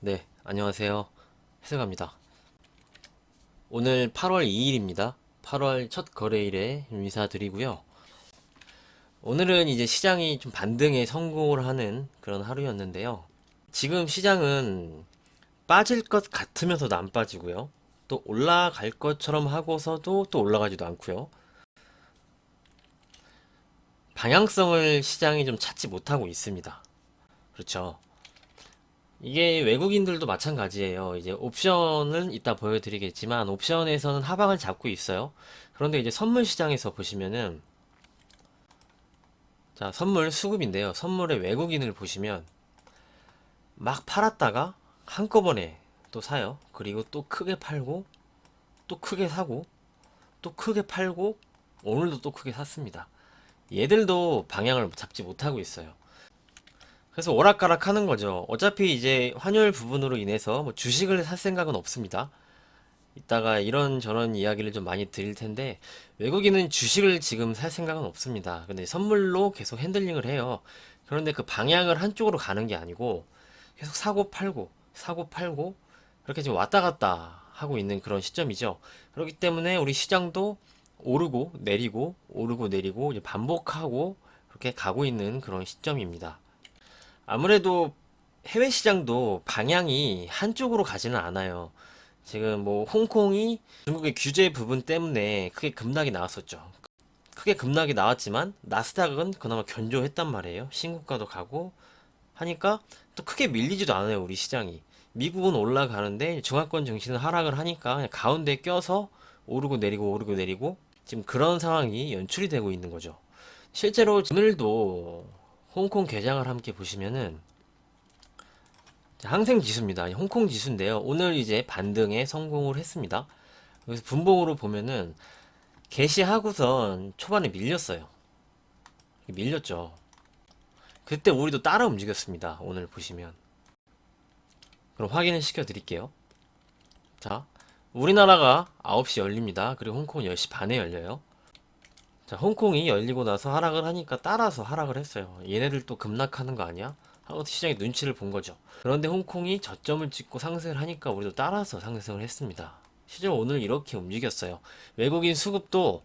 네, 안녕하세요. 해석합니다. 오늘 8월 2일입니다. 8월 첫 거래일에 인사드리고요. 오늘은 이제 시장이 좀 반등에 성공을 하는 그런 하루였는데요. 지금 시장은 빠질 것 같으면서도 안 빠지고요. 또 올라갈 것처럼 하고서도 또 올라가지도 않고요. 방향성을 시장이 좀 찾지 못하고 있습니다. 그렇죠. 이게 외국인들도 마찬가지예요. 이제 옵션은 이따 보여드리겠지만 옵션에서는 하방을 잡고 있어요. 그런데 이제 선물 시장에서 보시면은 자, 선물 수급인데요. 선물의 외국인을 보시면 막 팔았다가 한꺼번에 또 사요. 그리고 또 크게 팔고 또 크게 사고 또 크게 팔고 오늘도 또 크게 샀습니다. 얘들도 방향을 잡지 못하고 있어요. 그래서 오락가락 하는 거죠. 어차피 이제 환율 부분으로 인해서 뭐 주식을 살 생각은 없습니다. 이따가 이런저런 이야기를 좀 많이 드릴 텐데 외국인은 주식을 지금 살 생각은 없습니다. 근데 선물로 계속 핸들링을 해요. 그런데 그 방향을 한쪽으로 가는 게 아니고 계속 사고 팔고 사고 팔고 그렇게 지금 왔다 갔다 하고 있는 그런 시점이죠. 그렇기 때문에 우리 시장도 오르고 내리고 오르고 내리고 이제 반복하고 그렇게 가고 있는 그런 시점입니다. 아무래도 해외 시장도 방향이 한쪽으로 가지는 않아요. 지금 뭐 홍콩이 중국의 규제 부분 때문에 크게 급락이 나왔었죠. 크게 급락이 나왔지만 나스닥은 그나마 견조했단 말이에요. 신고가도 가고 하니까 또 크게 밀리지도 않아요, 우리 시장이. 미국은 올라가는데 중화권 증시는 하락을 하니까 그냥 가운데 껴서 오르고 내리고 오르고 내리고 지금 그런 상황이 연출이 되고 있는 거죠. 실제로 오늘도 홍콩 개장을 함께 보시면은 항생 지수입니다. 홍콩 지수인데요. 오늘 이제 반등에 성공을 했습니다. 그래서 분봉으로 보면은 개시하고선 초반에 밀렸어요. 밀렸죠. 그때 우리도 따라 움직였습니다. 오늘 보시면. 그럼 확인을 시켜 드릴게요. 자, 우리나라가 9시 열립니다. 그리고 홍콩은 10시 반에 열려요. 자, 홍콩이 열리고 나서 하락을 하니까 따라서 하락을 했어요. 얘네들 또 급락하는 거 아니야? 하고 시장의 눈치를 본 거죠. 그런데 홍콩이 저점을 찍고 상승을 하니까 우리도 따라서 상승을 했습니다. 실제로 오늘 이렇게 움직였어요. 외국인 수급도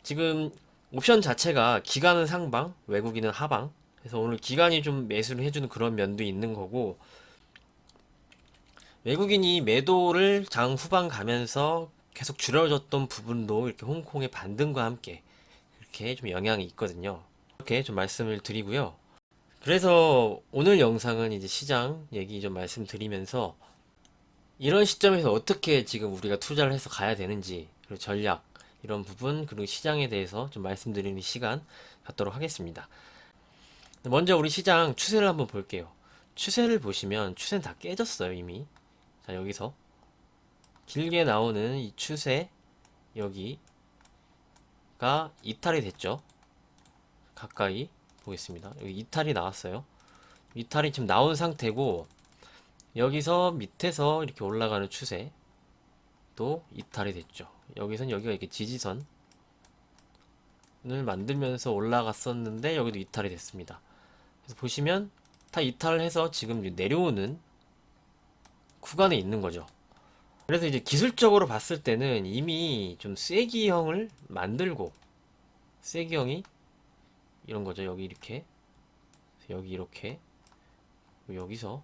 지금 옵션 자체가 기간은 상방, 외국인은 하방. 그래서 오늘 기간이 좀 매수를 해주는 그런 면도 있는 거고, 외국인이 매도를 장 후반 가면서 계속 줄여줬던 부분도 이렇게 홍콩의 반등과 함께 이렇게 좀 영향이 있거든요. 이렇게 좀 말씀을 드리고요. 그래서 오늘 영상은 이제 시장 얘기 좀 말씀드리면서 이런 시점에서 어떻게 지금 우리가 투자를 해서 가야 되는지, 그리고 전략, 이런 부분, 그리고 시장에 대해서 좀 말씀드리는 시간 갖도록 하겠습니다. 먼저 우리 시장 추세를 한번 볼게요. 추세를 보시면 추세는 다 깨졌어요, 이미. 자, 여기서 길게 나오는 이 추세, 여기가 이탈이 됐죠. 가까이 보겠습니다. 여기 이탈이 나왔어요. 이탈이 지금 나온 상태고, 여기서 밑에서 이렇게 올라가는 추세도 이탈이 됐죠. 여기선 여기가 이렇게 지지선을 만들면서 올라갔었는데 여기도 이탈이 됐습니다. 그래서 보시면 다 이탈을 해서 지금 내려오는 구간에 있는 거죠. 그래서 이제 기술적으로 봤을 때는 이미 좀 쐐기형을 만들고 쐐기형이 이런 거죠. 여기 이렇게 여기 이렇게 여기서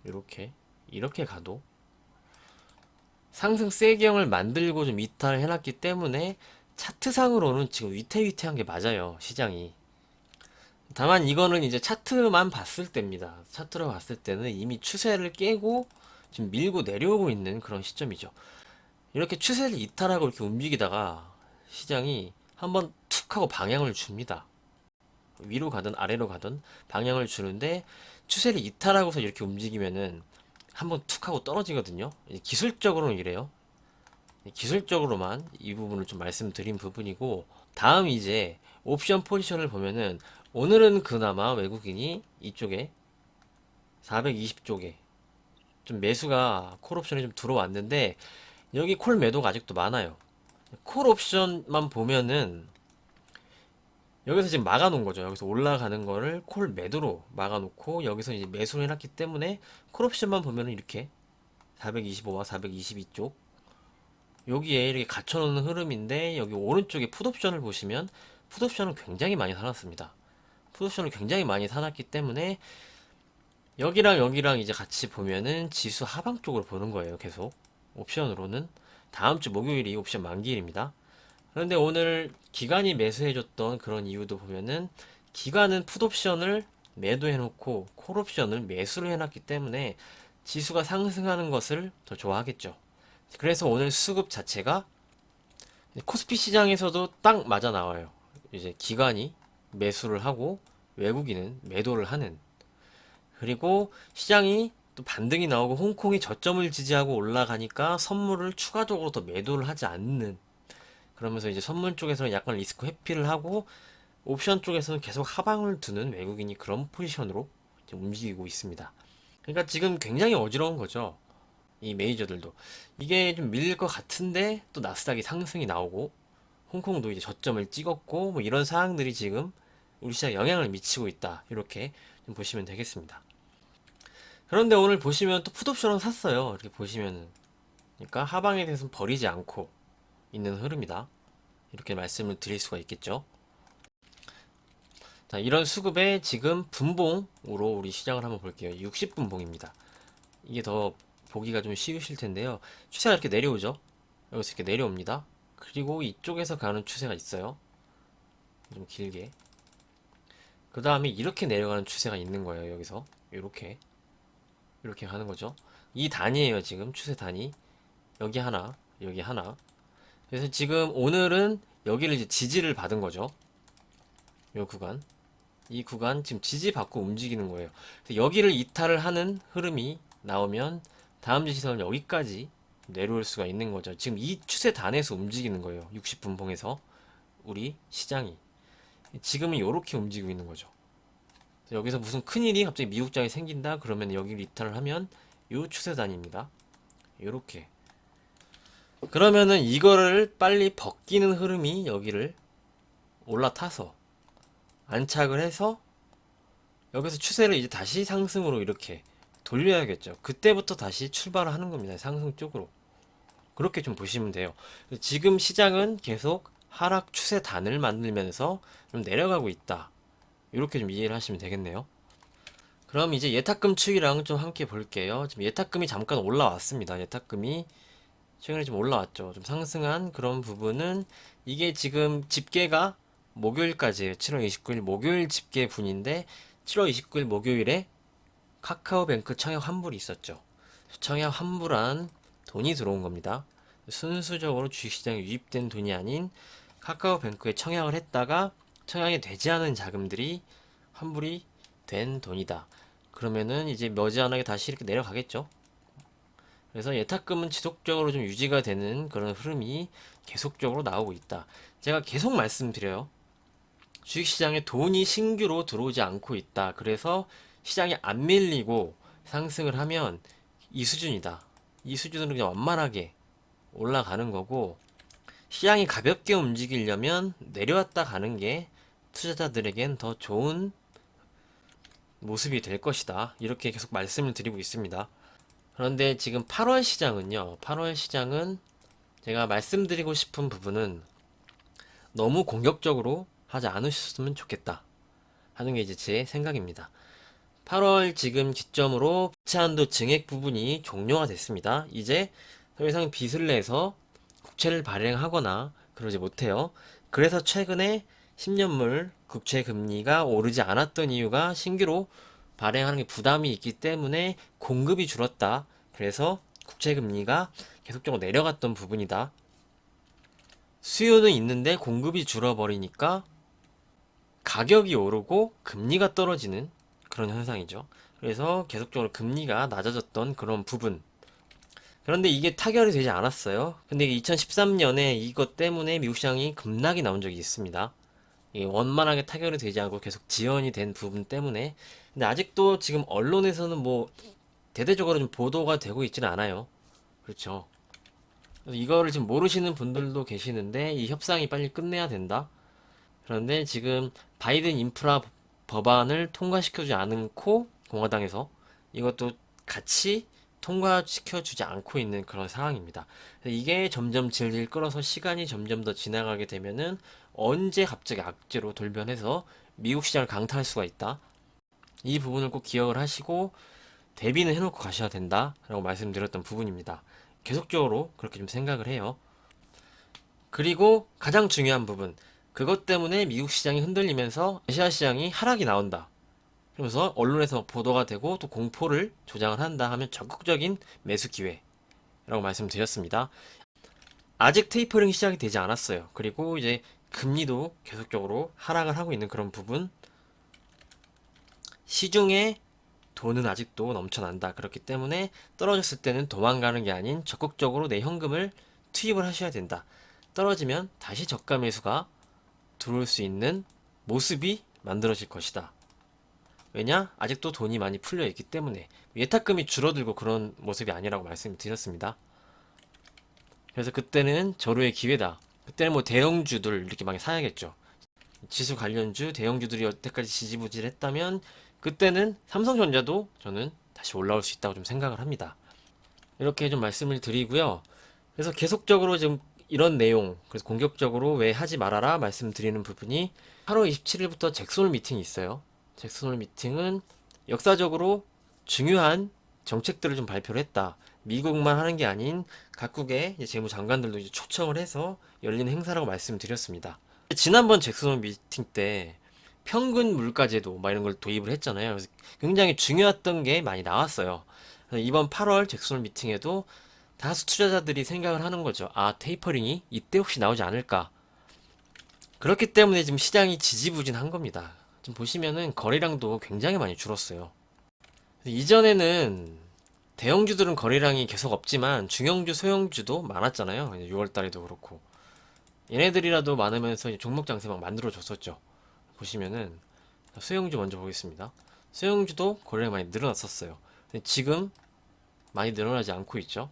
이렇게 이렇게 가도 상승 쐐기형을 만들고 좀 이탈을 해놨기 때문에 차트상으로는 지금 위태위태한 게 맞아요, 시장이. 다만 이거는 이제 차트만 봤을 때입니다. 차트로 봤을 때는 이미 추세를 깨고 지금 밀고 내려오고 있는 그런 시점이죠. 이렇게 추세를 이탈하고 이렇게 움직이다가 시장이 한번 툭 하고 방향을 줍니다. 위로 가든 아래로 가든 방향을 주는데 추세를 이탈하고서 이렇게 움직이면은 한번 툭 하고 떨어지거든요. 기술적으로는 이래요. 기술적으로만 이 부분을 좀 말씀드린 부분이고, 다음 이제 옵션 포지션을 보면은 오늘은 그나마 외국인이 이쪽에 420쪽에 좀 매수가 콜 옵션이 좀 들어왔는데 여기 콜 매도가 아직도 많아요. 콜 옵션만 보면은 여기서 지금 막아놓은 거죠. 여기서 올라가는 거를 콜 매도로 막아놓고 여기서 이제 매수를 해놨기 때문에 콜옵션만 보면은 이렇게 425와 422 쪽 여기에 이렇게 갖춰놓는 흐름인데 여기 오른쪽에 풋옵션을 보시면 풋옵션을 굉장히 많이 사놨습니다. 풋옵션을 굉장히 많이 사놨기 때문에 여기랑 여기랑 이제 같이 보면은 지수 하방 쪽으로 보는 거예요. 계속 옵션으로는 다음 주 목요일이 옵션 만기일입니다. 그런데 오늘 기관이 매수해줬던 그런 이유도 보면은 기관은 풋옵션을 매도해놓고 콜옵션을 매수를 해놨기 때문에 지수가 상승하는 것을 더 좋아하겠죠. 그래서 오늘 수급 자체가 코스피 시장에서도 딱 맞아 나와요. 이제 기관이 매수를 하고 외국인은 매도를 하는. 그리고 시장이 또 반등이 나오고 홍콩이 저점을 지지하고 올라가니까 선물을 추가적으로 더 매도를 하지 않는. 그러면서 이제 선물 쪽에서는 약간 리스크 회피를 하고 옵션 쪽에서는 계속 하방을 두는 외국인이 그런 포지션으로 움직이고 있습니다. 그러니까 지금 굉장히 어지러운 거죠. 이 메이저들도. 이게 좀 밀릴 것 같은데 또 나스닥이 상승이 나오고 홍콩도 이제 저점을 찍었고 뭐 이런 사항들이 지금 우리 시장에 영향을 미치고 있다. 이렇게 좀 보시면 되겠습니다. 그런데 오늘 보시면 또 풋옵션을 샀어요. 이렇게 보시면은. 그러니까 하방에 대해서는 버리지 않고 있는 흐름이다. 이렇게 말씀을 드릴 수가 있겠죠. 자, 이런 수급에 지금 분봉으로 우리 시장을 한번 볼게요. 60분봉입니다. 이게 더 보기가 좀 쉬우실 텐데요. 추세가 이렇게 내려오죠. 여기서 이렇게 내려옵니다. 그리고 이쪽에서 가는 추세가 있어요. 좀 길게. 그 다음에 이렇게 내려가는 추세가 있는 거예요. 여기서 이렇게 가는 거죠. 이 단위에요. 지금 추세 단위. 여기 하나, 여기 하나. 그래서 지금 오늘은 여기를 이제 지지를 받은 거죠. 요 구간. 이 구간 지금 지지받고 움직이는 거예요. 그래서 여기를 이탈을 하는 흐름이 나오면 다음 지시선은 여기까지 내려올 수가 있는 거죠. 지금 이 추세 단에서 움직이는 거예요. 60분봉에서 우리 시장이 지금은 이렇게 움직이고 있는 거죠. 여기서 무슨 큰일이 갑자기 미국장이 생긴다 그러면 여기를 이탈을 하면 이 추세 단입니다. 이렇게 그러면은 이거를 빨리 벗기는 흐름이 여기를 올라타서 안착을 해서 여기서 추세를 이제 다시 상승으로 이렇게 돌려야겠죠. 그때부터 다시 출발을 하는 겁니다. 상승 쪽으로. 그렇게 좀 보시면 돼요. 지금 시장은 계속 하락 추세단을 만들면서 좀 내려가고 있다. 이렇게 좀 이해를 하시면 되겠네요. 그럼 이제 예탁금 추이랑 좀 함께 볼게요. 지금 예탁금이 잠깐 올라왔습니다. 예탁금이 최근에 좀 올라왔죠. 좀 상승한 그런 부분은 이게 지금 집계가 목요일까지예요. 7월 29일 목요일 집계 분인데 7월 29일 목요일에 카카오뱅크 청약 환불이 있었죠. 청약 환불한 돈이 들어온 겁니다. 순수적으로 주식시장에 유입된 돈이 아닌 카카오뱅크에 청약을 했다가 청약이 되지 않은 자금들이 환불이 된 돈이다. 그러면은 이제 머지않게 다시 이렇게 내려가겠죠. 그래서 예탁금은 지속적으로 좀 유지가 되는 그런 흐름이 계속적으로 나오고 있다. 제가 계속 말씀드려요. 주식시장에 돈이 신규로 들어오지 않고 있다. 그래서 시장이 안 밀리고 상승을 하면 이 수준이다. 이 수준으로 그냥 완만하게 올라가는 거고 시장이 가볍게 움직이려면 내려왔다 가는 게 투자자들에겐 더 좋은 모습이 될 것이다. 이렇게 계속 말씀을 드리고 있습니다. 그런데 지금 8월 시장은요. 8월 시장은 제가 말씀드리고 싶은 부분은 너무 공격적으로 하지 않으셨으면 좋겠다 하는 게 이제 제 생각입니다. 8월 지금 기점으로 부채 한도 증액 부분이 종료가 됐습니다. 이제 더 이상 빚을 내서 국채를 발행하거나 그러지 못해요. 그래서 최근에 10년물 국채 금리가 오르지 않았던 이유가 신규로 발행하는 게 부담이 있기 때문에 공급이 줄었다. 그래서 국채 금리가 계속적으로 내려갔던 부분이다. 수요는 있는데 공급이 줄어버리니까 가격이 오르고 금리가 떨어지는 그런 현상이죠. 그래서 계속적으로 금리가 낮아졌던 그런 부분. 그런데 이게 타결이 되지 않았어요. 근데 2013년에 이것 때문에 미국 시장이 급락이 나온 적이 있습니다. 이게 원만하게 타결이 되지 않고 계속 지연이 된 부분 때문에. 근데 아직도 지금 언론에서는 뭐 대대적으로 좀 보도가 되고 있지는 않아요. 그렇죠. 그래서 이거를 지금 모르시는 분들도 계시는데 이 협상이 빨리 끝내야 된다. 그런데 지금 바이든 인프라 법안을 통과시켜주지 않고 공화당에서 이것도 같이 통과시켜주지 않고 있는 그런 상황입니다. 이게 점점 질질 끌어서 시간이 점점 더 지나가게 되면은 언제 갑자기 악재로 돌변해서 미국 시장을 강타할 수가 있다. 이 부분을 꼭 기억을 하시고 대비는 해놓고 가셔야 된다라고 말씀드렸던 부분입니다. 계속적으로 그렇게 좀 생각을 해요. 그리고 가장 중요한 부분, 그것 때문에 미국 시장이 흔들리면서 아시아 시장이 하락이 나온다. 그러면서 언론에서 보도가 되고 또 공포를 조장을 한다 하면 적극적인 매수 기회라고 말씀드렸습니다. 아직 테이퍼링 시작이 되지 않았어요. 그리고 이제 금리도 계속적으로 하락을 하고 있는 그런 부분, 시중에 돈은 아직도 넘쳐난다. 그렇기 때문에 떨어졌을 때는 도망가는 게 아닌 적극적으로 내 현금을 투입을 하셔야 된다. 떨어지면 다시 저가 매수가 들어올 수 있는 모습이 만들어질 것이다. 왜냐? 아직도 돈이 많이 풀려 있기 때문에 예탁금이 줄어들고 그런 모습이 아니라고 말씀드렸습니다. 그래서 그때는 절호의 기회다. 그때는 뭐 대형주들 이렇게 많이 사야겠죠. 지수 관련주, 대형주들이 여태까지 지지부진했다면 그때는 삼성전자도 저는 다시 올라올 수 있다고 좀 생각을 합니다. 이렇게 좀 말씀을 드리고요. 그래서 계속적으로 지금 이런 내용, 그래서 공격적으로 왜 하지 말아라 말씀드리는 부분이 8월 27일부터 잭슨홀 미팅이 있어요. 잭슨홀 미팅은 역사적으로 중요한 정책들을 좀 발표를 했다. 미국만 하는 게 아닌 각국의 재무장관들도 이제 초청을 해서 열리는 행사라고 말씀드렸습니다. 지난번 잭슨홀 미팅 때 평균 물가제도 막 이런 걸 도입을 했잖아요. 그래서 굉장히 중요했던 게 많이 나왔어요. 그래서 이번 8월 잭슨홀 미팅에도 다수 투자자들이 생각을 하는 거죠. 아, 테이퍼링이 이때 혹시 나오지 않을까? 그렇기 때문에 지금 시장이 지지부진한 겁니다. 지금 보시면은 거래량도 굉장히 많이 줄었어요. 이전에는 대형주들은 거래량이 계속 없지만 중형주, 소형주도 많았잖아요. 6월 달에도 그렇고. 얘네들이라도 많으면서 이제 종목 장세 막 만들어 줬었죠. 보시면은 소형주 먼저 보겠습니다. 소형주도 거래량 많이 늘어났었어요. 근데 지금 많이 늘어나지 않고 있죠.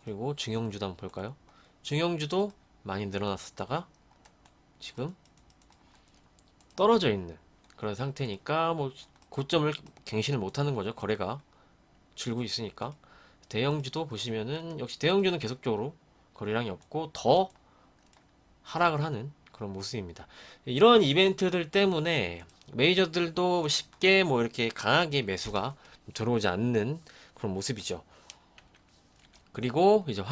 그리고 중형주도 한번 볼까요? 중형주도 많이 늘어났었다가 지금 떨어져 있는 그런 상태니까 뭐 고점을 갱신을 못하는 거죠. 거래가 줄고 있으니까. 대형주도 보시면은 역시 대형주는 계속적으로 거래량이 없고 더 하락을 하는 그런 모습입니다. 이런 이벤트들 때문에 메이저들도 쉽게 뭐 이렇게 강하게 매수가 들어오지 않는 그런 모습이죠. 그리고 이제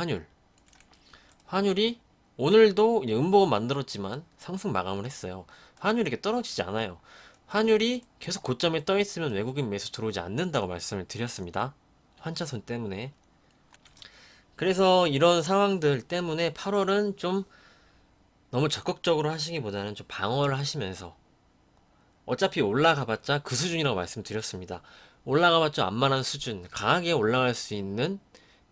환율이 오늘도 이제 음봉은 만들었지만 상승 마감을 했어요. 환율이 이렇게 떨어지지 않아요. 환율이 계속 고점에 떠 있으면 외국인 매수 들어오지 않는다고 말씀을 드렸습니다. 환차손 때문에. 그래서 이런 상황들 때문에 8월은 좀 너무 적극적으로 하시기보다는 좀 방어를 하시면서 어차피 올라가봤자 그 수준이라고 말씀드렸습니다. 올라가봤자 안만한 수준, 강하게 올라갈 수 있는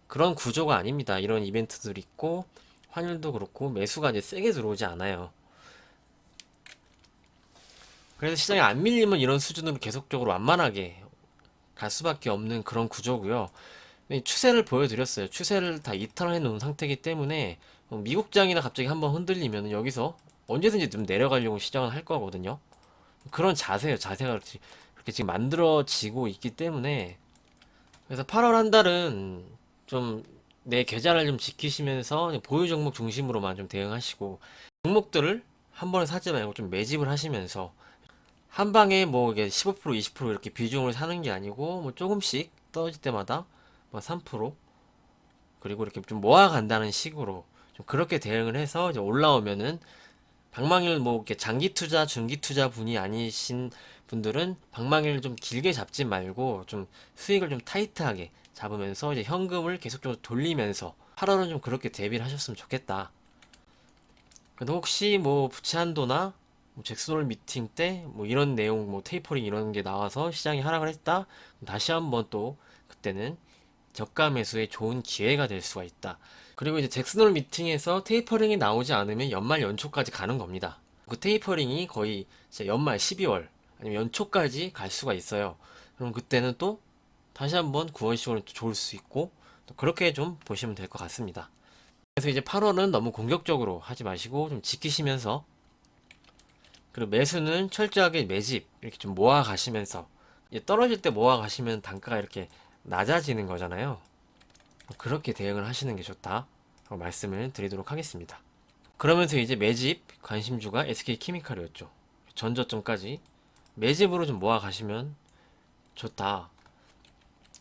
그런 구조가 아닙니다. 이런 이벤트들 있고 환율도 그렇고 매수가 이제 세게 들어오지 않아요. 그래서 시장이 안 밀리면 이런 수준으로 계속적으로 완만하게 갈 수밖에 없는 그런 구조고요. 추세를 보여드렸어요. 추세를 다 이탈해 놓은 상태이기 때문에 미국장이나 갑자기 한번 흔들리면 여기서 언제든지 좀 내려가려고 시장은 할 거거든요. 그런 자세예요. 자세가 그렇게 지금 만들어지고 있기 때문에 그래서 8월 한 달은 좀 내 계좌를 좀 지키시면서 보유 종목 중심으로만 좀 대응하시고 종목들을 한 번에 사지 말고 좀 매집을 하시면서 한 방에 뭐 이게 15% 20% 이렇게 비중을 사는 게 아니고 뭐 조금씩 떨어질 때마다 뭐 3% 그리고 이렇게 좀 모아간다는 식으로 좀 그렇게 대응을 해서 이제 올라오면은 방망이를 뭐 이렇게 장기 투자, 중기 투자 분이 아니신 분들은 방망이를 좀 길게 잡지 말고 좀 수익을 좀 타이트하게 잡으면서 이제 현금을 계속적으로 돌리면서 8월은 좀 그렇게 대비를 하셨으면 좋겠다. 근데 혹시 뭐 부채 한도나 뭐 잭슨홀 미팅 때 뭐 이런 내용 뭐 테이퍼링 이런 게 나와서 시장이 하락을 했다. 다시 한번 또 그때는 저가 매수의 좋은 기회가 될 수가 있다. 그리고 이제 잭슨홀 미팅에서 테이퍼링이 나오지 않으면 연말 연초까지 가는 겁니다. 그 테이퍼링이 거의 진짜 연말 12월 아니면 연초까지 갈 수가 있어요. 그럼 그때는 또 다시 한번 9월, 10월은 또 좋을 수 있고 또 그렇게 좀 보시면 될 것 같습니다. 그래서 이제 8월은 너무 공격적으로 하지 마시고 좀 지키시면서 그리고 매수는 철저하게 매집 이렇게 좀 모아 가시면서, 떨어질 때 모아 가시면 단가가 이렇게 낮아지는 거잖아요. 그렇게 대응을 하시는 게 좋다 라고 말씀을 드리도록 하겠습니다. 그러면서 이제 매집 관심주가 SK케미칼이었죠. 전저점까지 매집으로 좀 모아 가시면 좋다.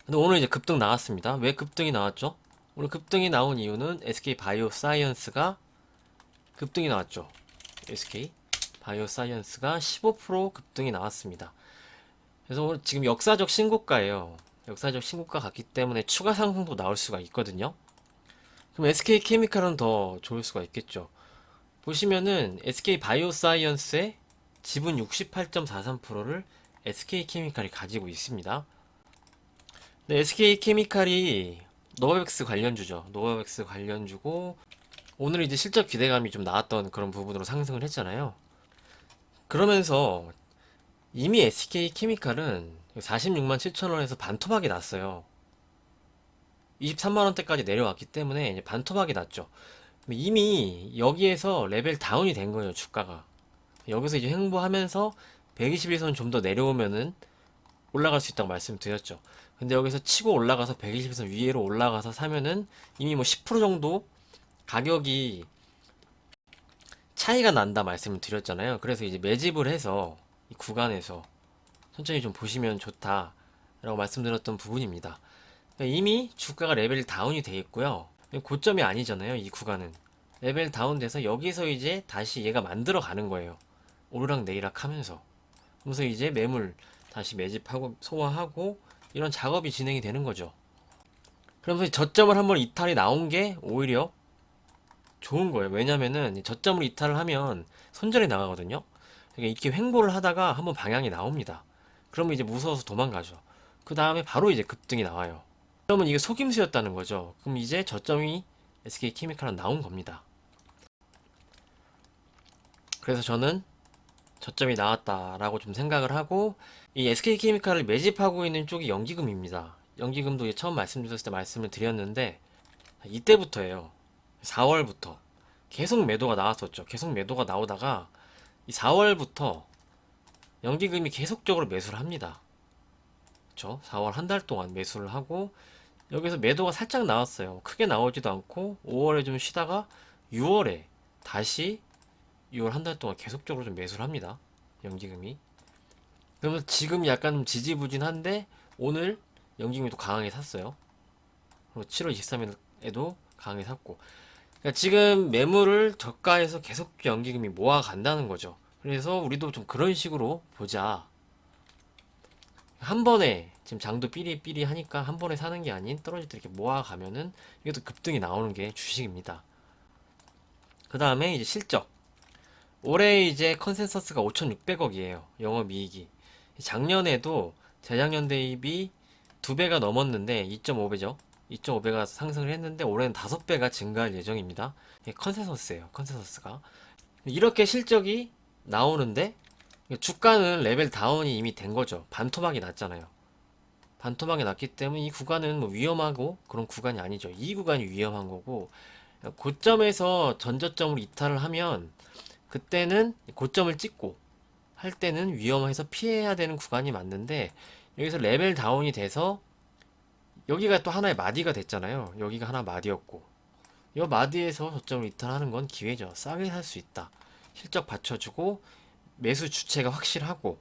근데 오늘 이제 급등 나왔습니다. 왜 급등이 나왔죠? 오늘 급등이 나온 이유는 SK 바이오사이언스가 급등이 나왔죠. SK 바이오사이언스가 15% 급등이 나왔습니다. 그래서 오늘 지금 역사적 신고가예요. 역사적 신고가 같기 때문에 추가 상승도 나올 수가 있거든요. 그럼 SK 케미칼은 더 좋을 수가 있겠죠. 보시면은 SK 바이오사이언스의 지분 68.43%를 SK 케미칼이 가지고 있습니다. 네, SK 케미칼이 노바백스 관련주죠. 노바백스 관련주고, 오늘 이제 실적 기대감이 좀 나왔던 그런 부분으로 상승을 했잖아요. 그러면서 이미 SK 케미칼은 46만 7천원에서 반토막이 났어요. 23만원대까지 내려왔기 때문에 이제 반토막이 났죠. 이미 여기에서 레벨 다운이 된 거예요, 주가가. 여기서 이제 횡보하면서 121선 좀 더 내려오면은 올라갈 수 있다고 말씀드렸죠. 근데 여기서 치고 올라가서 120선 위로 올라가서 사면은 이미 뭐 10% 정도 가격이 차이가 난다 말씀을 드렸잖아요. 그래서 이제 매집을 해서 이 구간에서 천천히 좀 보시면 좋다라고 말씀드렸던 부분입니다. 그러니까 이미 주가가 레벨 다운이 돼 있고요. 고점이 아니잖아요, 이 구간은. 레벨 다운돼서 여기서 이제 다시 얘가 만들어 가는 거예요. 오르락 내리락 하면서. 그래서 이제 매물 다시 매집하고 소화하고 이런 작업이 진행이 되는 거죠. 그러면서 저점을 한번 이탈이 나온 게 오히려 좋은 거예요. 왜냐면은 저점을 이탈을 하면 손절이 나가거든요. 그러니까 이렇게 횡보를 하다가 한번 방향이 나옵니다. 그러면 이제 무서워서 도망가죠. 그 다음에 바로 이제 급등이 나와요. 그러면 이게 속임수였다는 거죠. 그럼 이제 저점이 SK케미칼은 나온 겁니다. 그래서 저는 저점이 나왔다라고 좀 생각을 하고, 이 SK케미칼을 매집하고 있는 쪽이 연기금입니다. 연기금도 처음 말씀드렸을 때 말씀을 드렸는데, 이때부터예요. 4월부터 계속 매도가 나왔었죠. 계속 매도가 나오다가 이 4월부터 연기금이 계속적으로 매수를 합니다. 그쵸? 4월 한 달 동안 매수를 하고, 여기서 매도가 살짝 나왔어요. 크게 나오지도 않고 5월에 좀 쉬다가 6월에 다시 6월 한 달 동안 계속적으로 좀 매수를 합니다. 연기금이. 그러면 지금 약간 좀 지지부진한데 오늘 연기금이 또 강하게 샀어요. 그리고 7월 23일에도 강하게 샀고. 그러니까 지금 매물을 저가에서 계속 연기금이 모아간다는 거죠. 그래서 우리도 좀 그런 식으로 보자. 한 번에 지금 장도 삐리삐리 하니까 한 번에 사는 게 아닌 떨어질 때 이렇게 모아가면은 이게 또 급등이 나오는 게 주식입니다. 그 다음에 이제 실적. 올해 이제 컨센서스가 5,600억이에요. 영업이익이. 작년에도 재작년 대비 2배가 넘었는데 2.5배죠. 2.5배가 상승을 했는데 올해는 5배가 증가할 예정입니다. 이게 컨센서스예요. 컨센서스가. 이렇게 실적이 나오는데 주가는 레벨 다운이 이미 된 거죠. 반토막이 났잖아요. 반토막이 났기 때문에 이 구간은 뭐 위험하고 그런 구간이 아니죠. 이 구간이 위험한 거고, 고점에서 전저점으로 이탈을 하면 그때는 고점을 찍고 할 때는 위험해서 피해야 되는 구간이 맞는데, 여기서 레벨 다운이 돼서 여기가 또 하나의 마디가 됐잖아요. 여기가 하나 마디였고, 이 마디에서 저점을 이탈하는 건 기회죠. 싸게 살 수 있다. 실적 받쳐주고 매수 주체가 확실하고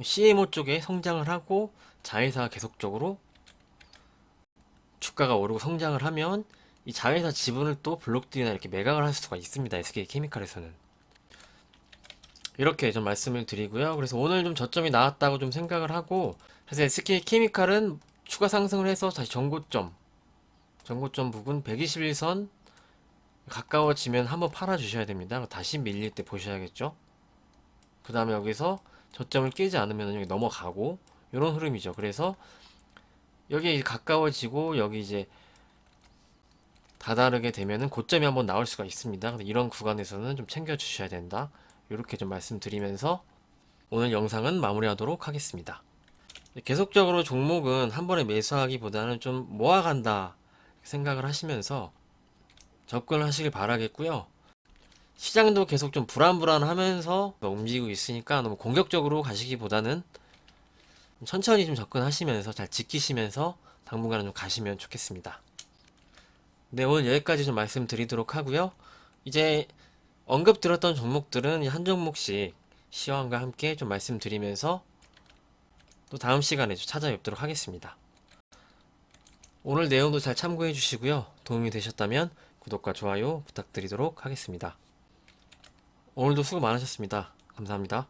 CMO 쪽에 성장을 하고 자회사가 계속적으로 주가가 오르고 성장을 하면 이 자회사 지분을 또 블록들이나 이렇게 매각을 할 수가 있습니다. SK케미칼에서는. 이렇게 좀 말씀을 드리고요. 그래서 오늘 좀 저점이 나왔다고 좀 생각을 하고, 그래서 SK케미칼은 추가 상승을 해서 다시 전고점 부분 121선 가까워지면 한번 팔아 주셔야 됩니다. 다시 밀릴 때 보셔야겠죠. 그 다음에 여기서 저점을 깨지 않으면 여기 넘어가고, 이런 흐름이죠. 그래서 여기 이제 가까워지고 여기 이제 다다르게 되면은 고점이 한번 나올 수가 있습니다. 근데 이런 구간에서는 좀 챙겨 주셔야 된다. 이렇게 좀 말씀드리면서 오늘 영상은 마무리하도록 하겠습니다. 계속적으로 종목은 한 번에 매수하기보다는 좀 모아간다 생각을 하시면서 접근을 하시길 바라겠고요. 시장도 계속 좀 불안불안하면서 움직이고 있으니까 너무 공격적으로 가시기보다는 천천히 좀 접근하시면서 잘 지키시면서 당분간은 좀 가시면 좋겠습니다. 네, 오늘 여기까지 좀 말씀드리도록 하고요. 이제 언급 들었던 종목들은 한 종목씩 시황과 함께 좀 말씀드리면서 또 다음 시간에 좀 찾아뵙도록 하겠습니다. 오늘 내용도 잘 참고해 주시고요. 도움이 되셨다면 구독과 좋아요 부탁드리도록 하겠습니다. 오늘도 수고 많으셨습니다. 감사합니다.